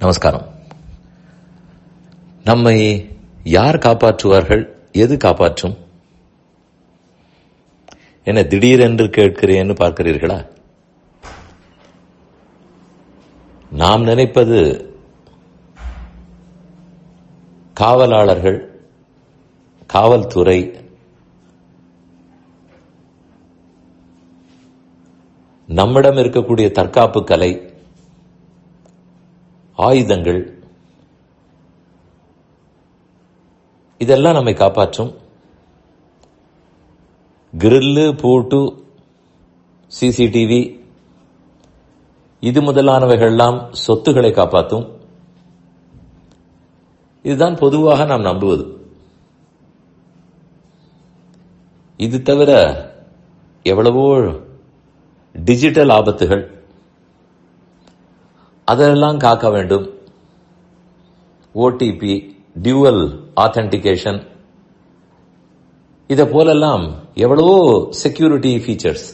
நமஸ்காரம். நம்மை யார் காப்பாற்றுவார்கள்? எது காப்பாற்றும்? என்ன திடீரென்று கேட்கிறேன்னு பார்க்கிறீர்களா? நாம் நினைப்பது காவலாளர்கள், காவல்துறை, நம்மிடம் இருக்கக்கூடிய தற்காப்பு கலை, ஆயுதங்கள், இதெல்லாம் நம்மை காப்பாற்றும். கிரில்லு, பூட்டு, சிசிடிவி, இது முதலானவைகள்லாம் சொத்துக்களை காப்பாற்றும். இதுதான் பொதுவாக நாம் நம்புவது. இது தவிர எவ்வளவோ டிஜிட்டல் ஆபத்துகள், அதெல்லாம் காக்க வேண்டும். ஓடிபி, டியூவல் ஆத்தென்டிகேஷன், இதை போலெல்லாம் எவ்வளவோ செக்யூரிட்டி ஃபீச்சர்ஸ்,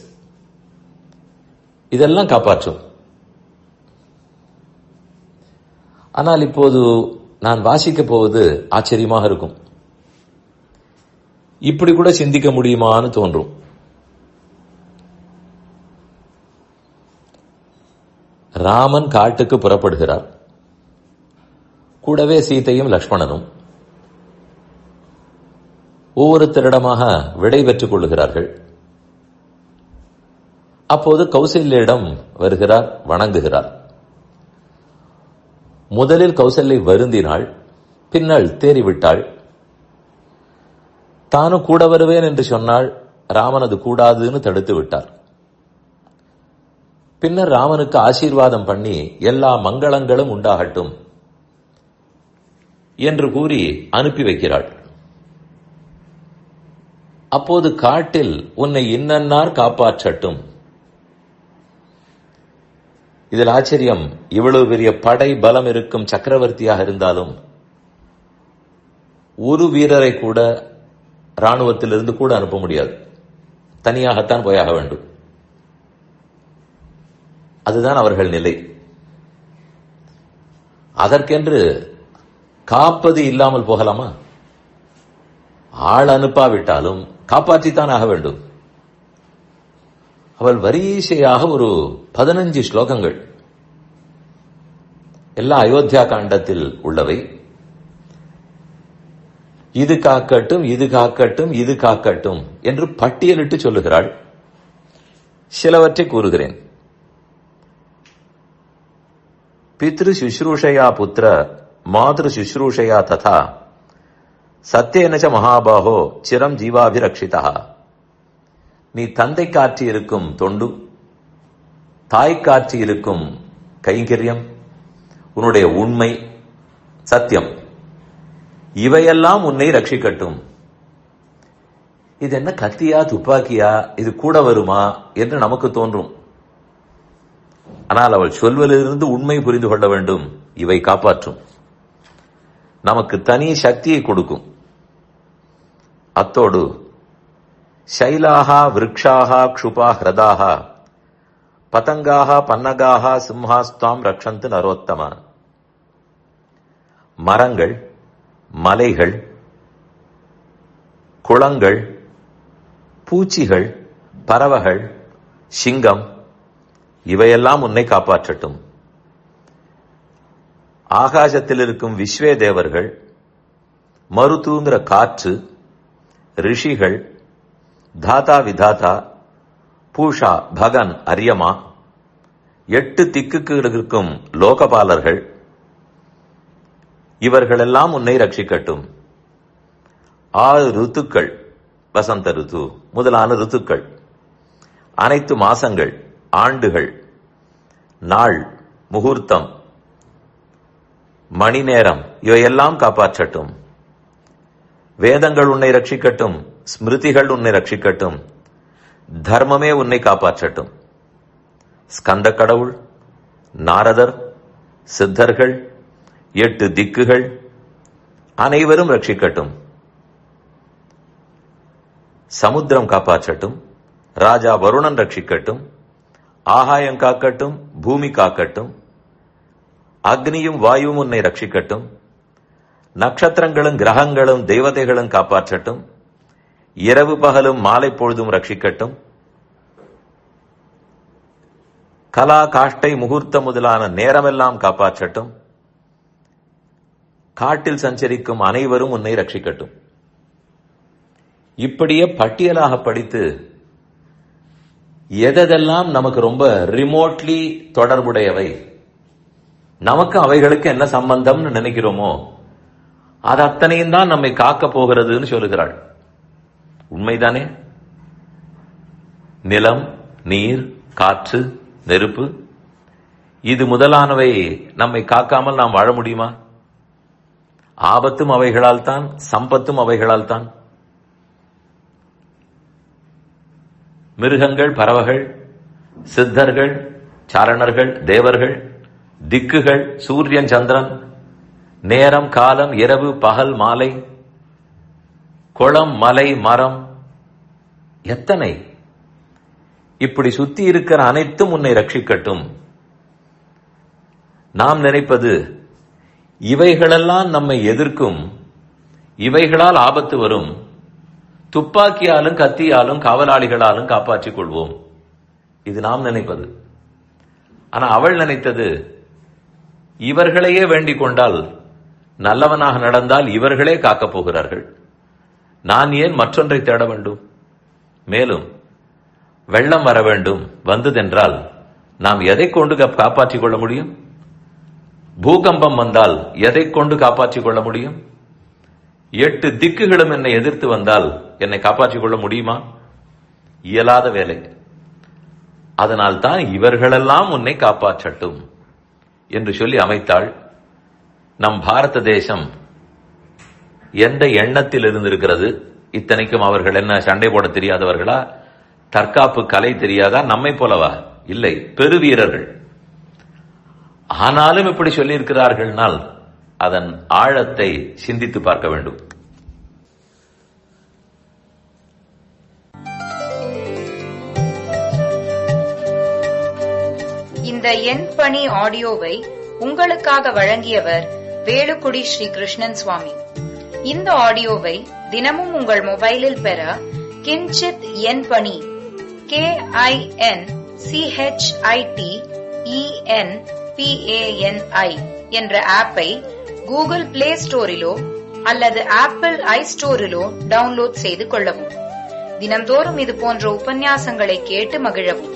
இதெல்லாம் காப்பாற்றும். ஆனால் இப்போது நான் வாசிக்கப் போவது ஆச்சரியமாக இருக்கும். இப்படி கூட சிந்திக்க முடியுமான்னு தோன்றும். ராமன் காட்டுக்கு புறப்படுகிறார். கூடவே சீதையும் லக்ஷ்மணனும். ஒவ்வொருத்தரிடமாக விடை பெற்றுக் கொள்ளுகிறார்கள். அப்போது கௌசல்யிடம் வருகிறார், வணங்குகிறார். முதலில் கௌசல்யை வருந்தினாள், பின்னால் தேறிவிட்டாள். தானும் கூட வருவேன் என்று சொன்னாள். ராமன் அது கூடாதுன்னு தடுத்து விட்டார். பின்னர் ராமனுக்கு ஆசீர்வாதம் பண்ணி எல்லா மங்களங்களும் உண்டாகட்டும் என்று கூறி அனுப்பி வைக்கிறாள். அப்போது காட்டில் உன்னை இன்னன்னார் காப்பாற்றட்டும். இதில் ஆச்சரியம், இவ்வளவு பெரிய படை பலம் இருக்கும் சக்கரவர்த்தியாக இருந்தாலும் ஒரு வீரரை கூட ராணுவத்திலிருந்து கூட அனுப்ப முடியாது. தனியாகத்தான் போயாக வேண்டும். அதுதான் அவர்கள் நிலை. அதற்கென்று காப்பது இல்லாமல் போகலாமா? ஆள் அனுப்பாவிட்டாலும் காப்பாற்றித்தான் ஆக வேண்டும். அவள் வரிசையாக ஒரு 15 ஸ்லோகங்கள், எல்லாம் அயோத்தியா காண்டத்தில் உள்ளவை. இது காக்கட்டும், இது காக்கட்டும், இது காக்கட்டும் என்று பட்டியலிட்டு சொல்லுகிறாள். சிலவற்றை கூறுகிறேன். பித்ரு சுஷ்ரூஷயா புத்திர மாத்ரு சுஷ்ரூஷயா ததா சத்யேனச்ச மகாபாகோ சிரம் ஜீவாபிரக்ஷிதா. நீ தந்தை காட்சி இருக்கும் தொண்டு, தாய் காட்சி இருக்கும் கைங்கரியம், உன்னுடைய உண்மை, சத்தியம், இவையெல்லாம் உன்னை ரட்சிக்கட்டும். இது என்ன கத்தியா துப்பாக்கியா, இது கூட வருமா என்று நமக்கு தோன்றும். ஆனால் அவள் சொல்வதிலிருந்து உண்மை புரிந்து கொள்ள வேண்டும். இவை காப்பாற்றும், நமக்கு தனி சக்தியை கொடுக்கும். அத்தோடு சைலாக விருக்ஷாக க்ஷுபா ஹிரதாக பதங்காக பன்னகாக சிம்ஹாஸ்தாம் ரக்ஷந்து நரோத்தம. மரங்கள், மலைகள், குளங்கள், பூச்சிகள், பறவைகள், சிங்கம், இவையெல்லாம் உன்னை காப்பாற்றட்டும். ஆகாசத்தில் இருக்கும் விஸ்வே தேவர்கள், மருத்துங்கிற காற்று, ரிஷிகள், தாதா விதாதா, பூஷா பகன் அரியமா, 8 திக்குக்கு இருக்கும் லோகபாலர்கள், இவர்களெல்லாம் உன்னை ரட்சிக்கட்டும். 6 ருத்துக்கள், வசந்த ருத்து முதலான ருத்துக்கள், அனைத்து மாசங்கள், ஆண்டுகள், நாள், முகூர்த்தம், மணி நேரம், இவையெல்லாம் காப்பாற்றட்டும். வேதங்கள் உன்னை ரட்சிக்கட்டும், ஸ்மிருதிகள் உன்னை ரட்சிக்கட்டும், தர்மமே உன்னை காப்பாற்றட்டும். ஸ்கந்த கடவுள், நாரதர், சித்தர்கள், 8 திக்குகள் அனைவரும் ரட்சிக்கட்டும். சமுத்திரம் காப்பாற்றட்டும், ராஜா வருணன் ரட்சிக்கட்டும், ஆகாயம் காக்கட்டும், பூமி காக்கட்டும், அக்னியும் வாயுவும் உன்னை ரட்சிக்கட்டும். நட்சத்திரங்களும் கிரகங்களும் தெய்வதைகளும் காப்பாற்றட்டும். இரவு பகலும் மாலை பொழுதும் ரட்சிக்கட்டும். கலா காஷ்டை முகூர்த்தம் முதலான நேரமெல்லாம் காப்பாற்றட்டும். காட்டில் சஞ்சரிக்கும் அனைவரும் உன்னை ரட்சிக்கட்டும். இப்படியே பட்டியலாக படித்து எதெல்லாம் நமக்கு ரொம்ப ரிமோட்லி தொடர்புடையவை, நமக்கு அவைகளுக்கு என்ன சம்பந்தம்னு நினைக்கிறோமோ அது அத்தனையும் தான் நம்மை காக்க போகிறதுன்னு சொல்லுகிறாள். உண்மைதானே? நிலம், நீர், காற்று, நெருப்பு, இது முதலானவை நம்மை காக்காமல் நாம் வாழ முடியுமா? ஆபத்தும் அவைகளால் தான், சம்பத்தும் அவைகளால் தான். மிருகங்கள், பறவைகள், சித்தர்கள், சாரணர்கள், தேவர்கள், திக்குகள், சூரியன், சந்திரன், நேரம், காலம், இரவு, பகல், மாலை, குளம், மலை, மரம், எத்தனை! இப்படி சுத்தி இருக்கிற அனைத்தும் உன்னை ரட்சிக்கட்டும். நாம் நினைப்பது இவைகளெல்லாம் நம்மை எதிர்க்கும், இவைகளால் ஆபத்து வரும், துப்பாக்கியாலும் கத்தியாலும் காவலாளிகளாலும் காப்பாற்றிக் கொள்வோம். இது நாம் நினைப்பது. ஆனா அவள் நினைத்தது, இவர்களையே வேண்டிக் கொண்டால், நல்லவனாக நடந்தால் இவர்களே காக்கப் போகிறார்கள், நான் ஏன் மற்றொன்றை தேட வேண்டும்? மேலும் வெள்ளம் வர வேண்டும், வந்ததென்றால் நாம் எதை கொண்டு காப்பாற்றிக் கொள்ள முடியும்? பூகம்பம் வந்தால் எதை கொண்டு காப்பாற்றிக் கொள்ள முடியும்? 8 திக்குகளும் என்னை எதிர்த்து வந்தால் என்னை காப்பாற்றிக் கொள்ள முடியுமா? இயலாத வேலை. அதனால் தான் இவர்களெல்லாம் உன்னை காப்பாற்றட்டும் என்று சொல்லி அமைத்தாள். நம் பாரத தேசம் எந்த எண்ணத்தில் இருந்திருக்கிறது? இத்தனைக்கும் அவர்கள் என்ன சண்டை போட தெரியாதவர்களா? தற்காப்பு கலை தெரியாதா? நம்மை போலவா? இல்லை, பெருவீரர்கள். ஆனாலும் இப்படி சொல்லியிருக்கிறார்கள்னால் அதன் ஆழத்தை சிந்தித்து பார்க்க வேண்டும். இந்த என் பணி ஆடியோவை உங்களுக்காக வழங்கியவர் வேலுக்குடி ஸ்ரீ கிருஷ்ணன் சுவாமி. இந்த ஆடியோவை தினமும் உங்கள் மொபைலில் பெற கிஞ்சித் என் பணி KINCHITENPANI என்ற ஆப்பை கூகுள் பிளே ஸ்டோரிலோ அல்லது ஆப்பிள் ஐ ஸ்டோரிலோ டவுன்லோட் செய்து கொள்ளவும். தினம்தோறும் இது போன்ற உபன்யாசங்களை கேட்டு மகிழவும்.